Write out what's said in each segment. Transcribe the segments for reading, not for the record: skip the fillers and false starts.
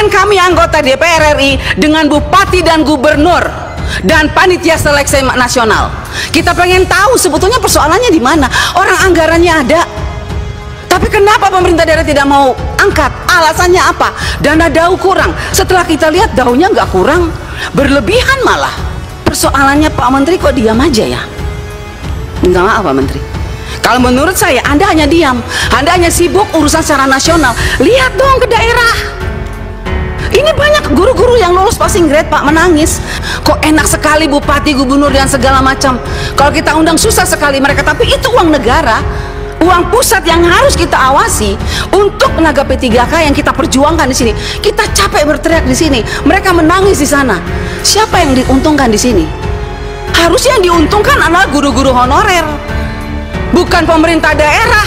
dengan kami anggota DPR RI, dengan bupati dan gubernur dan panitia seleksi nasional. Kita pengen tahu sebetulnya persoalannya di mana. Orang anggarannya ada, tapi kenapa pemerintah daerah tidak mau angkat? Alasannya apa? Dana DAU kurang. Setelah kita lihat DAU-nya nggak kurang, berlebihan malah. Persoalannya Pak Menteri kok diam aja ya? Minta maaf Pak Menteri. Kalau menurut saya Anda hanya diam, Anda hanya sibuk urusan secara nasional. Lihat dong ke daerah. Ini banyak guru-guru yang lulus passing grade Pak, menangis. Kok enak sekali bupati, gubernur dan segala macam. Kalau kita undang susah sekali mereka, tapi itu uang negara, uang pusat yang harus kita awasi untuk tenaga P3K yang kita perjuangkan di sini. Kita capek berteriak di sini, mereka menangis di sana. Siapa yang diuntungkan di sini? Harusnya yang diuntungkan adalah guru-guru honorer, bukan pemerintah daerah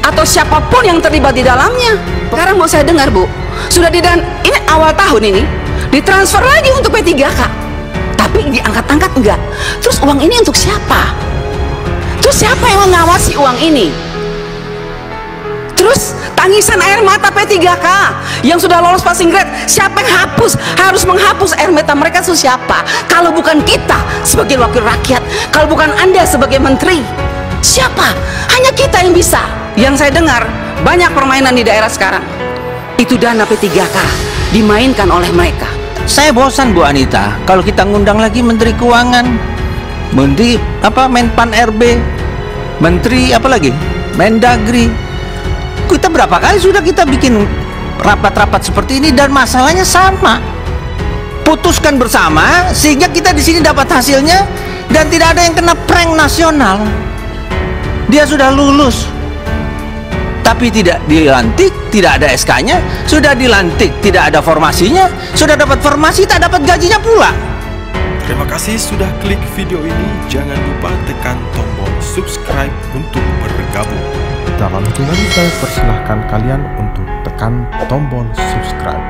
atau siapapun yang terlibat di dalamnya. Sekarang mau saya dengar Bu, sudah ini awal tahun ini ditransfer lagi untuk P3K, tapi diangkat-angkat enggak. Terus uang ini untuk siapa? Terus siapa yang mengawasi uang ini? Terus tangisan air mata P3K yang sudah lolos passing grade, siapa yang harus menghapus air mata mereka? Itu siapa? Kalau bukan kita sebagai wakil rakyat, kalau bukan Anda sebagai menteri, siapa? Hanya kita yang bisa. Yang saya dengar banyak permainan di daerah sekarang, itu dana P3K dimainkan oleh mereka. Saya bosan Bu Anita kalau kita ngundang lagi Menteri Keuangan, Menteri Menpan RB, Menteri apa lagi, Mendagri. Kita berapa kali sudah kita bikin rapat-rapat seperti ini dan masalahnya sama. Putuskan bersama sehingga kita di sini dapat hasilnya dan tidak ada yang kena prank nasional. Dia sudah lulus tapi tidak dilantik, tidak ada SK-nya. Sudah dilantik tidak ada formasinya, sudah dapat formasi tak dapat gajinya pula. Terima kasih sudah klik video ini. Jangan lupa tekan tombol subscribe untuk bergabung. Dalam hitungan saya persilahkan kalian untuk tekan tombol subscribe.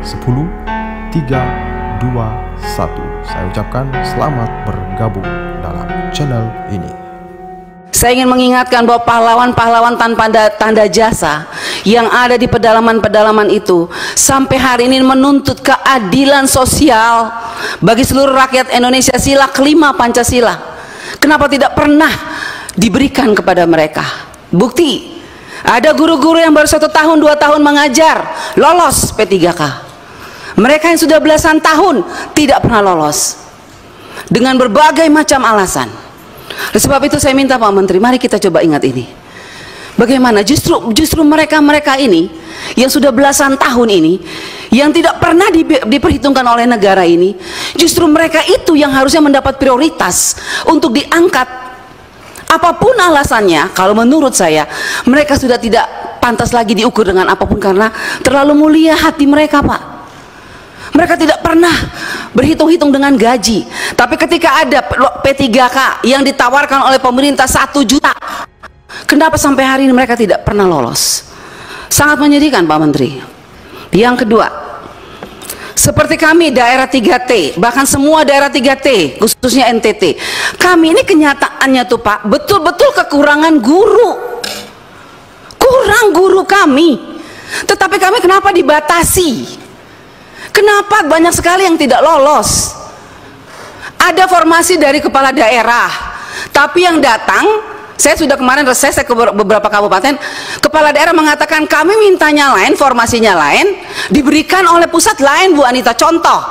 10, 3, 2, 1. Saya ucapkan selamat bergabung dalam channel ini. Saya ingin mengingatkan bahwa pahlawan-pahlawan tanpa tanda jasa yang ada di pedalaman-pedalaman itu sampai hari ini menuntut keadilan sosial bagi seluruh rakyat Indonesia. Sila kelima Pancasila, kenapa tidak pernah diberikan kepada mereka? Bukti, ada guru-guru yang baru 1 tahun 2 tahun mengajar lolos P3K. Mereka yang sudah belasan tahun tidak pernah lolos dengan berbagai macam alasan. Oleh sebab itu saya minta Pak Menteri, mari kita coba ingat ini. Bagaimana justru mereka ini yang sudah belasan tahun ini, yang tidak pernah diperhitungkan oleh negara ini, justru mereka itu yang harusnya mendapat prioritas untuk diangkat. Apapun alasannya, kalau menurut saya mereka sudah tidak pantas lagi diukur dengan apapun karena terlalu mulia hati mereka Pak. Mereka tidak pernah berhitung-hitung dengan gaji. Tapi ketika ada P3K yang ditawarkan oleh pemerintah 1 juta, kenapa sampai hari ini mereka tidak pernah lolos? Sangat menyedihkan Pak Menteri. Yang kedua, seperti kami daerah 3T, bahkan semua daerah 3T, khususnya NTT, kami ini kenyataannya tuh Pak, betul-betul kekurangan guru. Kurang guru kami. Tetapi kami kenapa dibatasi? Kenapa banyak sekali yang tidak lolos? Ada formasi dari kepala daerah, tapi yang datang, saya sudah kemarin reses ke beberapa kabupaten, kepala daerah mengatakan kami mintanya lain, formasinya lain, diberikan oleh pusat lain Bu Anita. Contoh,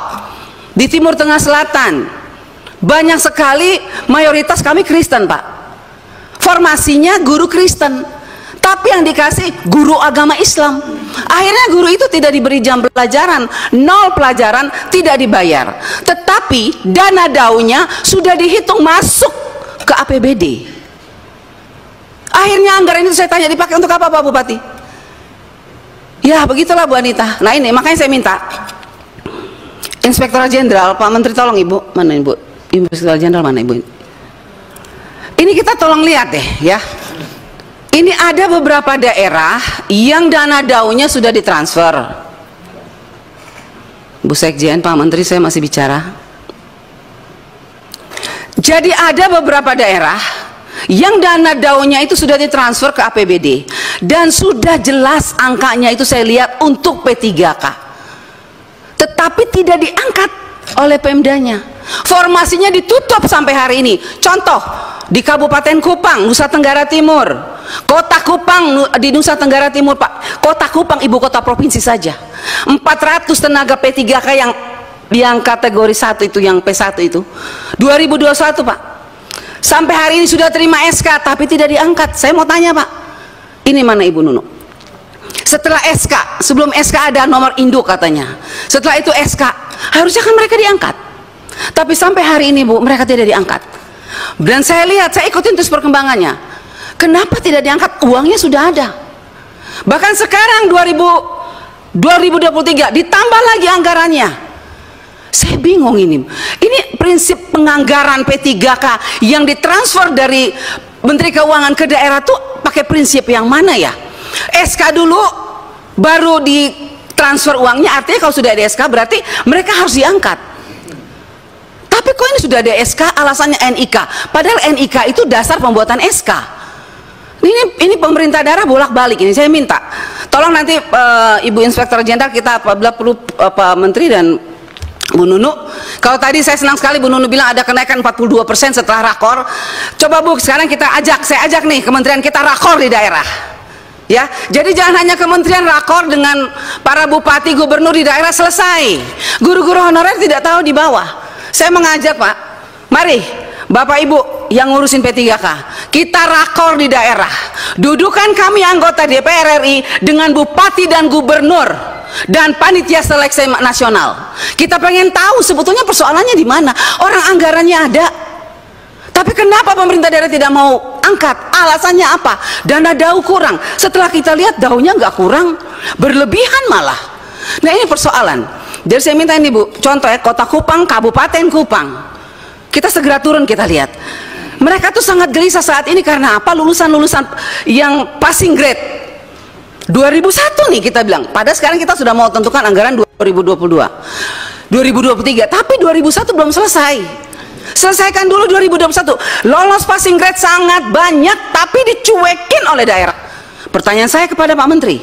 di Timur Tengah Selatan, banyak sekali mayoritas kami Kristen Pak, formasinya guru Kristen, tapi yang dikasih guru agama Islam. Akhirnya guru itu tidak diberi jam pelajaran, 0 pelajaran, tidak dibayar. Tetapi dana DAU-nya sudah dihitung masuk ke APBD. Akhirnya anggaran itu saya tanya dipakai untuk apa Pak Bupati? Ya begitulah Bu Anita. Nah ini makanya saya minta Inspektorat Jenderal, Pak Menteri tolong Ibu, mana Ibu? Inspektorat Jenderal mana Ibu? Ini kita tolong lihat deh ya. Ini ada beberapa daerah yang dana DAU-nya sudah ditransfer. Bu Sekjen, Pak Menteri, saya masih bicara. Jadi ada beberapa daerah yang dana DAU-nya itu sudah ditransfer ke APBD dan sudah jelas angkanya itu saya lihat untuk P3K. Tetapi tidak diangkat oleh Pemdanya. Formasinya ditutup sampai hari ini. Contoh, di Kabupaten Kupang, Nusa Tenggara Timur, Kota Kupang di Nusa Tenggara Timur, Pak. Kota Kupang ibu kota provinsi saja. 400 tenaga P3K yang kategori 1 itu, yang P1 itu. 2021, Pak. Sampai hari ini sudah terima SK tapi tidak diangkat. Saya mau tanya, Pak. Ini mana Ibu Nunu? Setelah SK, sebelum SK ada nomor induk katanya. Setelah itu SK, harusnya kan mereka diangkat. Tapi sampai hari ini Bu, mereka tidak diangkat. Dan saya lihat, saya ikutin terus perkembangannya. Kenapa tidak diangkat? Uangnya sudah ada. Bahkan sekarang 2023 ditambah lagi anggarannya. Saya bingung ini. Ini prinsip penganggaran P3K yang ditransfer dari Menteri Keuangan ke daerah tuh pakai prinsip yang mana ya? SK dulu baru ditransfer uangnya, artinya kalau sudah ada SK berarti mereka harus diangkat. Tapi kok ini sudah ada SK alasannya NIK, padahal NIK itu dasar pembuatan SK. Ini pemerintah daerah bolak-balik. Ini saya minta tolong nanti Ibu Inspektur Jenderal, kita apabila perlu Pak Menteri dan Bu Nunu, kalau tadi saya senang sekali Bu Nunu bilang ada kenaikan 42% setelah rakor. Coba Bu, sekarang saya ajak nih kementerian kita rakor di daerah. Ya, jadi jangan hanya kementerian rakor dengan para bupati, gubernur di daerah selesai. Guru-guru honorer tidak tahu di bawah. Saya mengajak Pak, mari Bapak Ibu yang ngurusin P3K, kita rakor di daerah. Dudukan kami anggota DPR RI dengan bupati dan gubernur dan panitia seleksi nasional. Kita pengen tahu sebetulnya persoalannya di mana. Orang anggarannya ada. Tapi kenapa pemerintah daerah tidak mau angkat? Alasannya apa? Dana DAU kurang. Setelah kita lihat DAU-nya nggak kurang, berlebihan malah. Nah ini persoalan. Jadi saya minta ini Bu, contoh ya, Kota Kupang, Kabupaten Kupang. Kita segera turun, kita lihat. Mereka tuh sangat gelisah saat ini karena apa? Lulusan-lulusan yang passing grade 2001 nih kita bilang. Padahal sekarang kita sudah mau tentukan anggaran 2022, 2023, tapi 2001 belum selesai. Selesaikan dulu 2021. Lolos passing grade sangat banyak tapi dicuekin oleh daerah. Pertanyaan saya kepada Pak Menteri,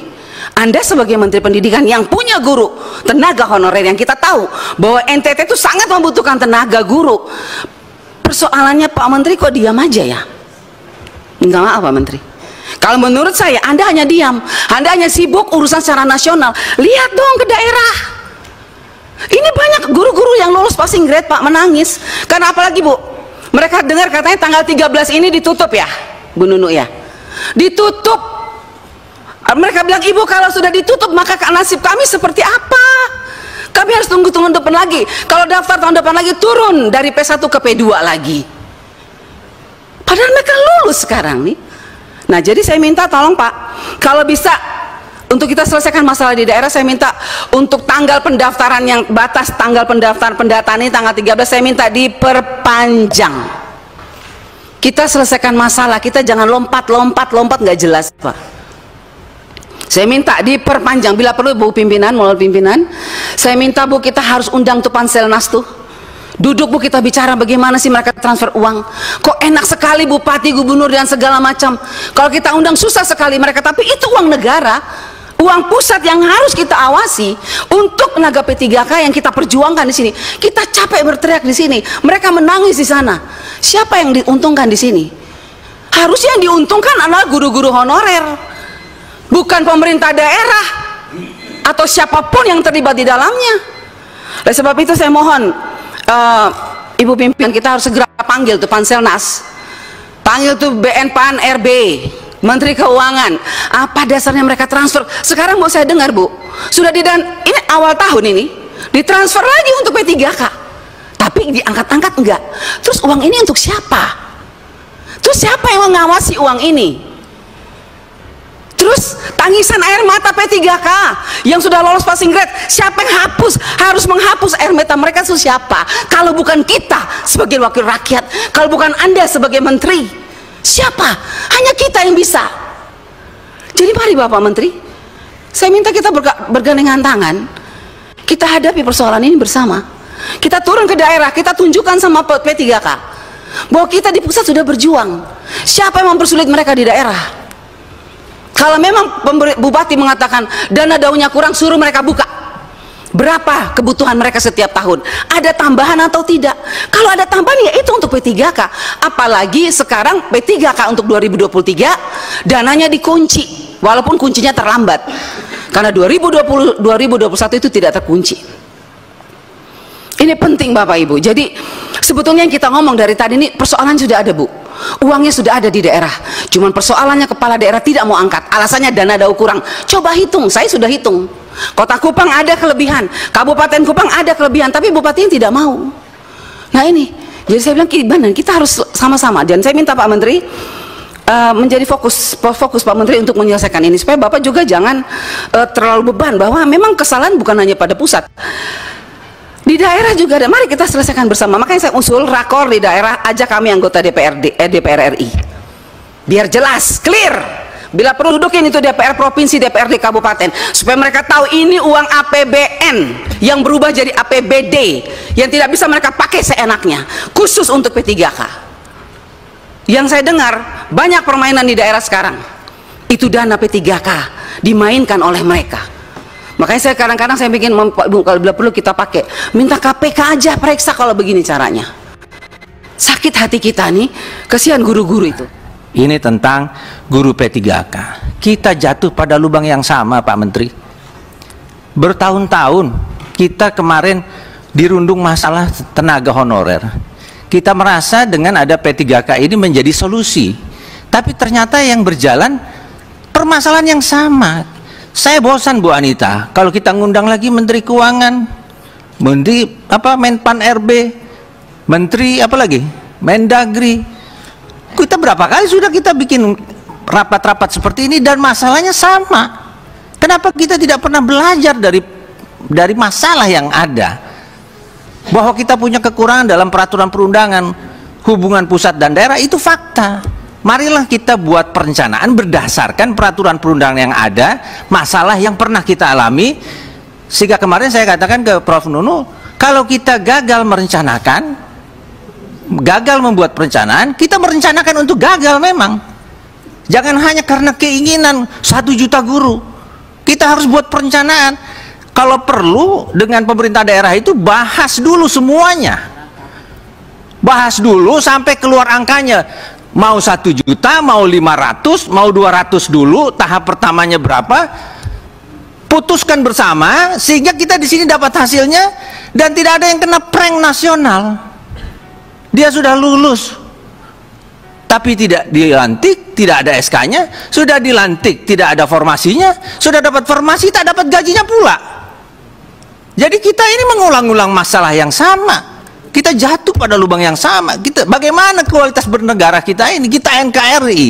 Anda sebagai Menteri Pendidikan yang punya guru tenaga honorer, yang kita tahu bahwa NTT itu sangat membutuhkan tenaga guru, persoalannya Pak Menteri kok diam aja ya? Minta maaf Pak Menteri, kalau menurut saya Anda hanya diam, Anda hanya sibuk urusan secara nasional. Lihat dong ke daerah. Ini banyak guru-guru yang lulus passing grade Pak, menangis. Karena apalagi Bu, mereka dengar katanya tanggal 13 ini ditutup ya Bu Nunu ya, ditutup. Mereka bilang, Ibu kalau sudah ditutup maka nasib kami seperti apa? Kami harus tunggu tahun depan lagi. Kalau daftar tahun depan lagi turun dari P1 ke P2 lagi. Padahal mereka lulus sekarang nih. Nah jadi saya minta tolong Pak, kalau bisa untuk kita selesaikan masalah di daerah, saya minta untuk tanggal pendaftaran yang batas tanggal pendaftaran pendataan ini tanggal 13, saya minta diperpanjang. Kita selesaikan masalah, kita jangan lompat nggak jelas Pak. Saya minta diperpanjang, bila perlu Bu pimpinan, melalui pimpinan, saya minta Bu kita harus undang tuh Panselnas tuh. Duduk Bu, kita bicara bagaimana sih mereka transfer uang. Kok enak sekali bupati, gubernur dan segala macam. Kalau kita undang susah sekali mereka, tapi itu uang negara. Uang pusat yang harus kita awasi untuk tenaga P3K yang kita perjuangkan di sini. Kita capek berteriak di sini, mereka menangis di sana. Siapa yang diuntungkan di sini? Harusnya yang diuntungkan adalah guru-guru honorer, bukan pemerintah daerah atau siapapun yang terlibat di dalamnya. Oleh sebab itu saya mohon Ibu pimpinan, kita harus segera panggil tuh Panselnas, panggil tuh BNPAN RB, Menteri Keuangan. Apa dasarnya mereka transfer? Sekarang mau saya dengar Bu, sudah ini awal tahun ini ditransfer lagi untuk P3K, tapi diangkat-angkat enggak. Terus uang ini untuk siapa? Terus siapa yang mengawasi uang ini? Terus tangisan air mata P3K yang sudah lolos passing grade, siapa yang harus menghapus air mata mereka itu siapa? Kalau bukan kita sebagai wakil rakyat, kalau bukan Anda sebagai menteri, siapa? Hanya kita yang bisa. Jadi mari Bapak Menteri, saya minta kita bergandengan tangan, kita hadapi persoalan ini bersama. Kita turun ke daerah, kita tunjukkan sama P3K bahwa kita di pusat sudah berjuang. Siapa yang mempersulit mereka di daerah? Kalau memang bupati mengatakan dana DAU-nya kurang, suruh mereka buka. Berapa kebutuhan mereka setiap tahun? Ada tambahan atau tidak? Kalau ada tambahan ya itu untuk P3K. Apalagi sekarang P3K untuk 2023 dananya dikunci, walaupun kuncinya terlambat. Karena 2021 itu tidak terkunci. Ini penting Bapak Ibu. Jadi sebetulnya yang kita ngomong dari tadi ini persoalan sudah ada Bu. Uangnya sudah ada di daerah. Cuman persoalannya kepala daerah tidak mau angkat. Alasannya dana daur kurang. Coba hitung, saya sudah hitung. Kota Kupang ada kelebihan, Kabupaten Kupang ada kelebihan, tapi bupatinya tidak mau. Nah ini, jadi saya bilang gimana? Kita harus sama-sama. Dan saya minta Pak Menteri menjadi fokus Pak Menteri untuk menyelesaikan ini supaya Bapak juga jangan terlalu beban bahwa memang kesalahan bukan hanya pada pusat. Di daerah juga ada. Mari kita selesaikan bersama. Makanya saya usul rakor di daerah, ajak kami anggota DPR RI. Biar jelas, clear. Bila perlu dudukin itu DPR provinsi, DPRD kabupaten, supaya mereka tahu ini uang APBN yang berubah jadi APBD yang tidak bisa mereka pakai seenaknya, khusus untuk P3K. Yang saya dengar banyak permainan di daerah sekarang itu dana P3K dimainkan oleh mereka. Makanya saya kadang-kadang saya bikin, kalau bila perlu kita pakai, minta KPK aja periksa kalau begini caranya. Sakit hati kita nih, kasihan guru-guru itu. Ini tentang guru P3K. Kita jatuh pada lubang yang sama Pak Menteri. Bertahun-tahun kita kemarin dirundung masalah tenaga honorer. Kita merasa dengan ada P3K ini menjadi solusi. Tapi ternyata yang berjalan permasalahan yang sama. Saya bosan Bu Anita kalau kita ngundang lagi Menteri Keuangan, Menteri Menpan RB, Menteri apa lagi? Mendagri. Kita berapa kali sudah kita bikin rapat-rapat seperti ini dan masalahnya sama. Kenapa kita tidak pernah belajar dari masalah yang ada? Bahwa kita punya kekurangan dalam peraturan perundangan hubungan pusat dan daerah itu fakta. Marilah kita buat perencanaan berdasarkan peraturan perundangan yang ada, masalah yang pernah kita alami. Sehingga kemarin saya katakan ke Prof Nunu, kalau kita gagal merencanakan, gagal membuat perencanaan, kita merencanakan untuk gagal memang. Jangan hanya karena keinginan 1 juta guru. Kita harus buat perencanaan. Kalau perlu dengan pemerintah daerah itu bahas dulu semuanya. Bahas dulu sampai keluar angkanya. Mau 1 juta, mau 500, mau 200 dulu, tahap pertamanya berapa? Putuskan bersama sehingga kita di sini dapat hasilnya dan tidak ada yang kena prank nasional. Dia sudah lulus tapi tidak dilantik, tidak ada SK-nya, sudah dilantik tidak ada formasinya, sudah dapat formasi tak dapat gajinya pula. Jadi kita ini mengulang-ulang masalah yang sama. Kita jatuh pada lubang yang sama. Kita bagaimana kualitas bernegara kita ini? Kita NKRI.